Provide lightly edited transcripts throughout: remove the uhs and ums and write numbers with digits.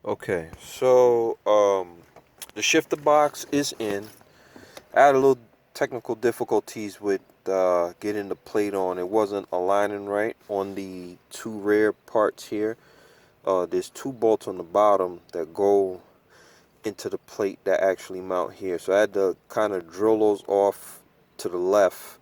Okay, so the shifter box is in. I had a little technical difficulties with getting the plate on. It wasn't aligning right on the two rear parts here. There's two bolts on the bottom that go into the plate that actually mount here. So I had to kind of drill those off to the left.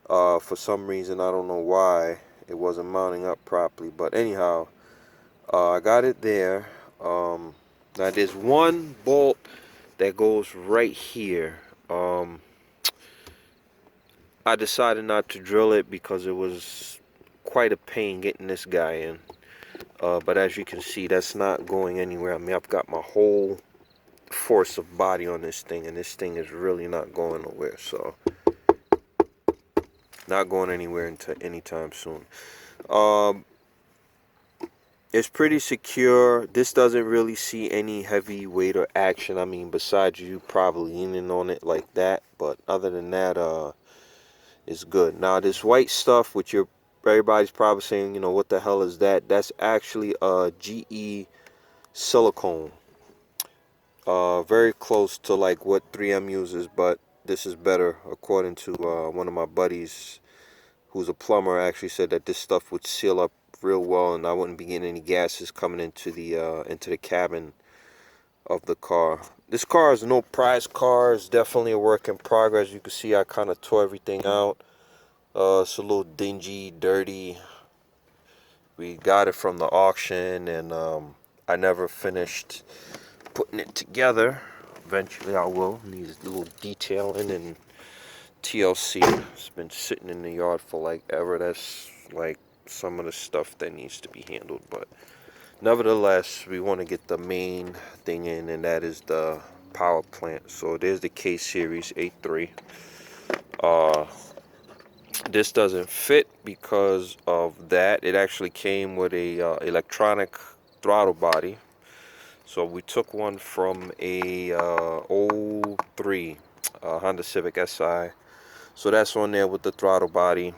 For some reason, I don't know why it wasn't mounting up properly. But anyhow, I got it there. Now there's one bolt that goes right here. I decided not to drill it because it was quite a pain getting this guy in. But as you can see, that's not going anywhere. I mean, I've got my whole force of body on this thing, and this thing is really not going nowhere. So, not going anywhere until anytime soon. Um, it's pretty secure. This doesn't really see any heavy weight or action. I mean, besides you probably leaning on it like that. But other than that, it's good. Now, this white stuff, which everybody's probably saying, what the hell is that? That's actually a GE silicone. Very close to like what 3M uses, but this is better according to one of my buddies who's a plumber. Actually said that this stuff would seal up real well, and I wouldn't be getting any gases coming into the cabin of the car. This car is no prize car. It's definitely a work in progress. You can see I kind of tore everything out. It's a little dingy, dirty. We got it from the auction, and I never finished putting it together. Eventually I will. Needs a little detailing and TLC. It's been sitting in the yard for like ever. That's like some of the stuff that needs to be handled. But nevertheless, we want to get the main thing in, and that is the power plant. So there's the EK Series 83. Uh, this doesn't fit because of that. It actually came with a electronic throttle body. So we took one from a '03 Honda Civic Si. So that's on there with the throttle body.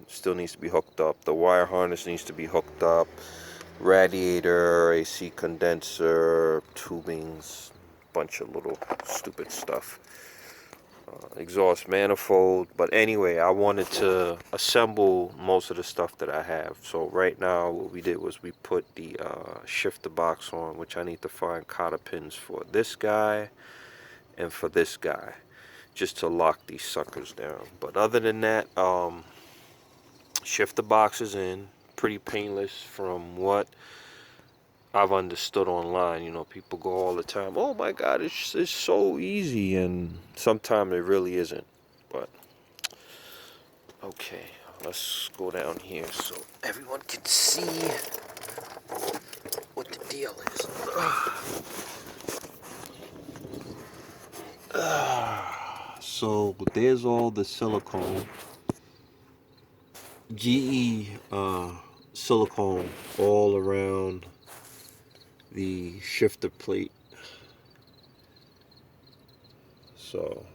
Still needs to be hooked up. The wire harness needs to be hooked up. Radiator, AC condenser, tubings, bunch of little stupid stuff. Exhaust manifold. But anyway, I wanted to assemble most of the stuff that I have. So right now what we did was we put the shifter box on, which I need to find cotter pins for this guy and for this guy, just to lock these suckers down. But other than that, shifter box is in. Pretty painless from what I've understood online. People go all the time, oh my god, it's so easy, and sometimes it really isn't. But okay, let's go down here so everyone can see what the deal is. So there's all the silicone, GE silicone all around the shifter plate. So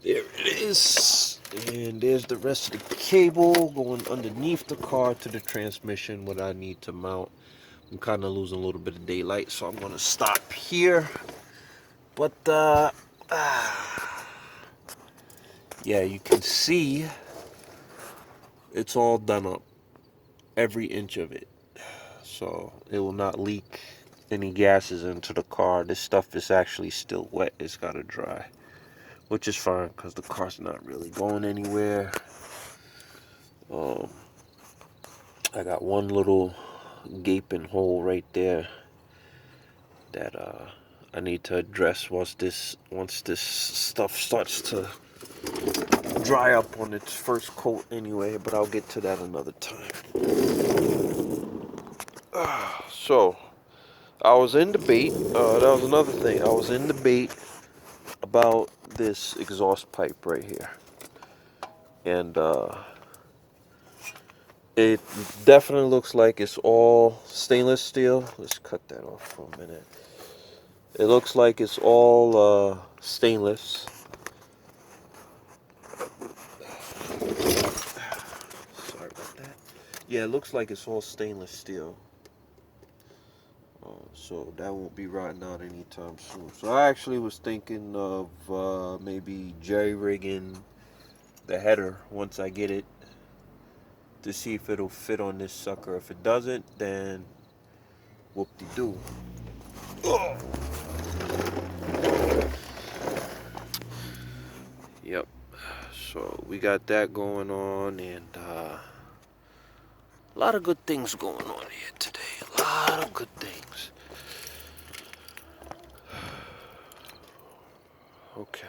there it is. And there's the rest of the cable going underneath the car to the transmission, what I need to mount. I'm kind of losing a little bit of daylight, so I'm going to stop here. But, yeah, you can see it's all done up. Every inch of it. So it will not leak any gases into the car. This stuff is actually still wet. It's got to dry, which is fine because the car's not really going anywhere. I got one little gaping hole right there that I need to address once this stuff starts to dry up on its first coat anyway, but I'll get to that another time. So I was in debate. That was another thing. I was in debate about this exhaust pipe right here, and it definitely looks like it's all stainless steel. Let's cut that off for a minute. It looks like it's all stainless. Sorry about that. Yeah, it looks like it's all stainless steel. So that won't be rotting out anytime soon. So I actually was thinking of maybe jerry rigging the header once I get it to see if it'll fit on this sucker. If it doesn't, then whoop-de-doo. Oh. Yep. So we got that going on, and a lot of good things going on here today. A lot of good things. Okay.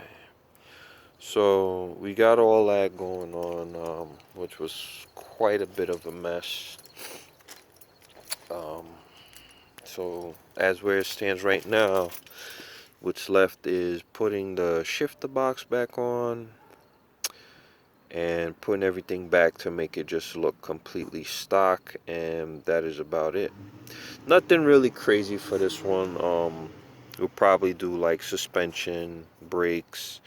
So we got all that going on, which was quite a bit of a mess. So as where it stands right now, what's left is putting the shifter box back on and putting everything back to make it just look completely stock, and that is about it. Nothing really crazy for this one. We'll probably do like suspension, brakes,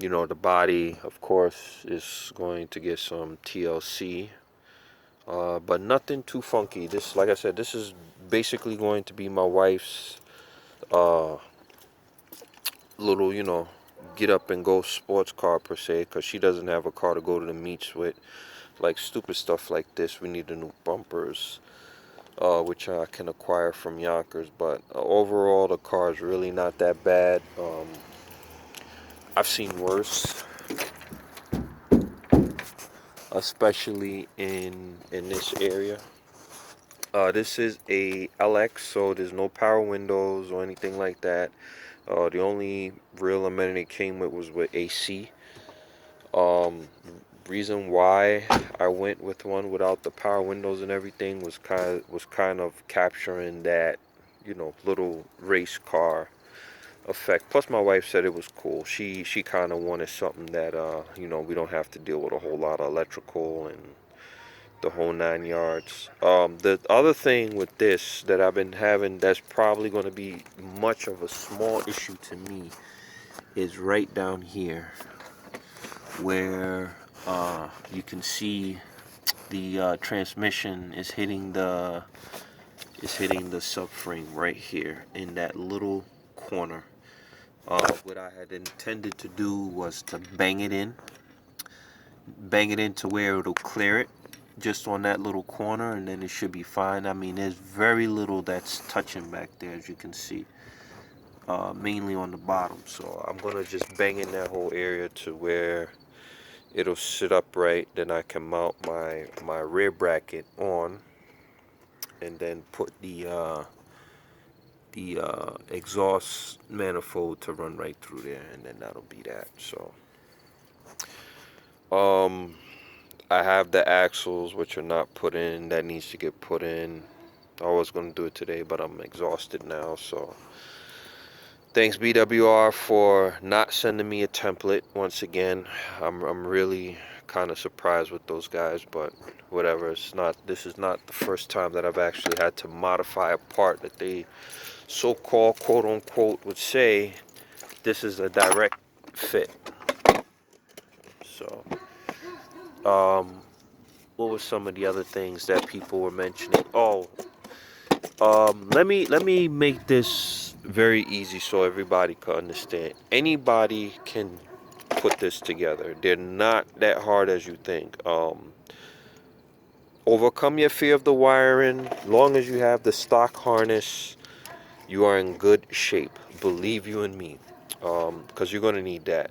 you know, the body of course is going to get some TLC, but nothing too funky. This, like I said, this is basically going to be my wife's little, you know, get up and go sports car per se, because she doesn't have a car to go to the meets with. Like stupid stuff like this, we need the new bumpers, which I can acquire from Yonkers. But overall, the car is really not that bad. I've seen worse, especially in this area. This is a LX, so there's no power windows or anything like that. The only real amenity it came with was with AC. Reason why I went with one without the power windows and everything was kind of capturing that, you know, little race car effect. Plus my wife said it was cool. She kind of wanted something that you know, we don't have to deal with a whole lot of electrical and the whole 9 yards. The other thing with this that I've been having that's probably going to be much of a small issue to me is right down here where you can see the transmission is hitting the subframe right here in that little corner. What I had intended to do was to bang it in to where it'll clear it just on that little corner, and then it should be fine. I mean, there's very little that's touching back there, as you can see, mainly on the bottom. So I'm gonna just bang in that whole area to where it'll sit upright. Then I can mount my rear bracket on, and then put the exhaust manifold to run right through there, and then that'll be that. So I have the axles which are not put in, that needs to get put in. I was going to do it today, but I'm exhausted now. So thanks BWR for not sending me a template once again. I'm really kind of surprised with those guys, but whatever. This is not the first time that I've actually had to modify a part that they so-called quote unquote would say this is a direct fit. So what were some of the other things that people were mentioning? Oh, let me make this very easy so everybody can understand. Anybody can put this together. They're not that hard as you think. Overcome your fear of the wiring. Long as you have the stock harness, you are in good shape. Believe you and me, because you're going to need that.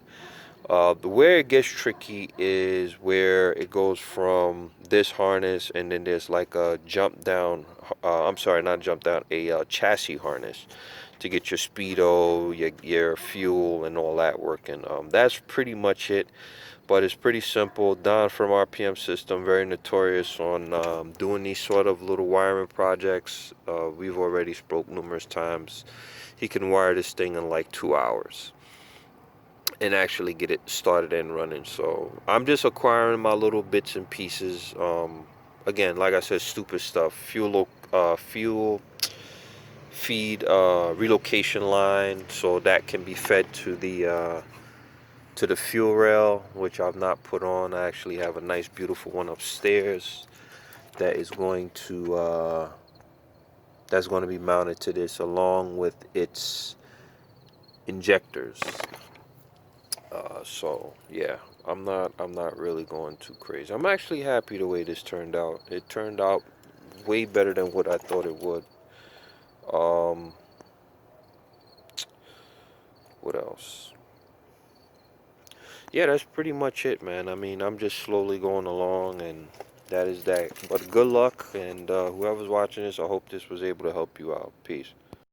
Where it gets tricky is where it goes from this harness, and then there's like a jump down, I'm sorry, not jump down, a chassis harness to get your speedo, your fuel, and all that working. That's pretty much it, but it's pretty simple. Don from RPM System, very notorious on doing these sort of little wiring projects. We've already spoke numerous times. He can wire this thing in like 2 hours and actually get it started and running. So I'm just acquiring my little bits and pieces. Again, like I said, stupid stuff. Fuel feed relocation line, so that can be fed to the fuel rail, which I've not put on. I actually have a nice beautiful one upstairs that is going to that's going to be mounted to this, along with its injectors. So yeah, I'm not really going too crazy. I'm actually happy the way this turned out. It turned out way better than what I thought it would. Um, what else? Yeah, that's pretty much it, man. I mean, I'm just slowly going along, and that is that. But good luck, and whoever's watching this, I hope this was able to help you out. Peace.